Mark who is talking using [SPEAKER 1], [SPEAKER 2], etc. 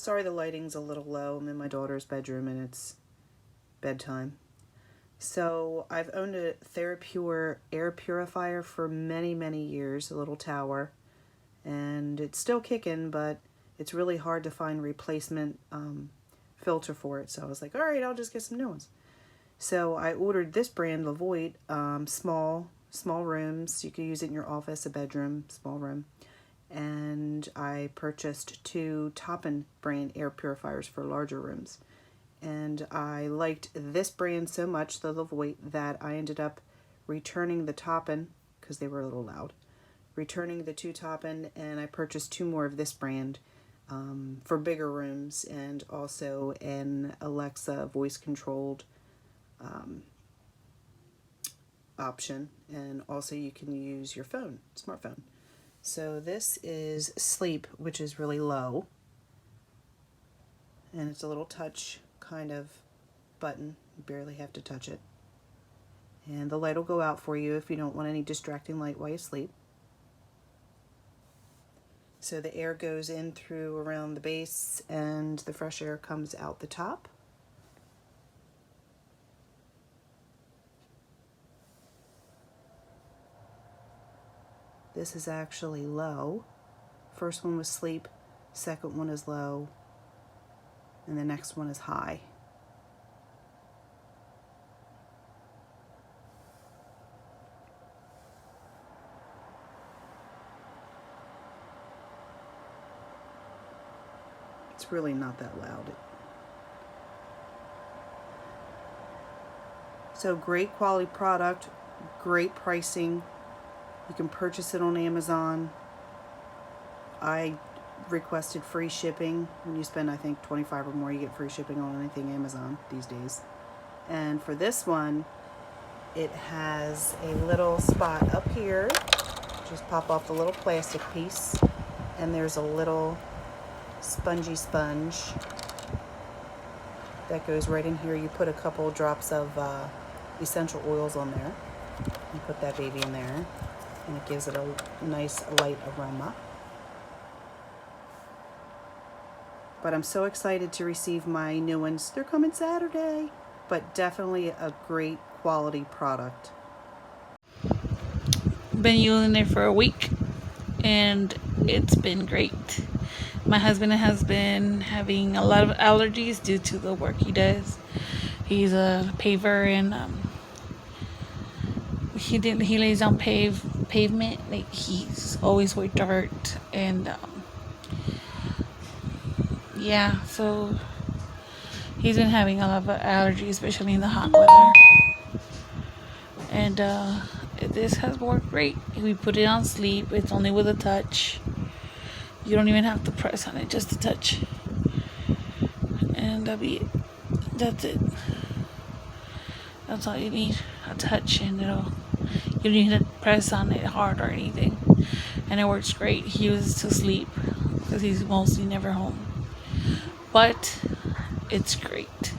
[SPEAKER 1] Sorry the lighting's a little low. I'm in my daughter's bedroom and it's bedtime. So I've owned a TheraPure air purifier for many, many years, a little tower. And it's still kicking, but it's really hard to find replacement filter for it. So I was like, all right, I'll just get some new ones. So I ordered this brand, LEVOIT, small rooms. You could use it in your office, a bedroom, small room. And I purchased 2 Toppin brand air purifiers for larger rooms. And I liked this brand so much, the LEVOIT, that I ended up returning the Toppin, because they were a little loud, returning the 2 Toppin, and I purchased 2 more of this brand for bigger rooms, and also an Alexa voice-controlled option. And also you can use your phone, smartphone. So this is sleep, which is really low. And it's a little touch kind of button. You barely have to touch it. And the light will go out for you if you don't want any distracting light while you sleep. So the air goes in through around the base and the fresh air comes out the top. This is actually low. First one was sleep, second one is low, and the next one is high. It's really not that loud. So great quality product, great pricing. You can purchase it on Amazon. I requested free shipping. When you spend, I think, $25 or more, you get free shipping on anything Amazon these days. And for this one, it has a little spot up here. Just pop off the little plastic piece. And there's a little spongy sponge that goes right in here. You put a couple drops of essential oils on there. You put that baby in there. And it gives it a nice light aroma. But I'm so excited to receive my new ones. They're coming Saturday, but definitely a great quality product.
[SPEAKER 2] Been using it for a week and it's been great. My husband has been having a lot of allergies due to the work he does. He's a paver and he lays on pavement. Like, he's always with dirt and yeah, so he's been having a lot of allergies, especially in the hot weather. And this has worked great. We put it on sleep. It's only with a touch. You don't even have to press on it, just a touch. And that's it. That's all you need, a touch, and you don't need to press on it hard or anything. And it works great. He uses to sleep because he's mostly never home. But it's great.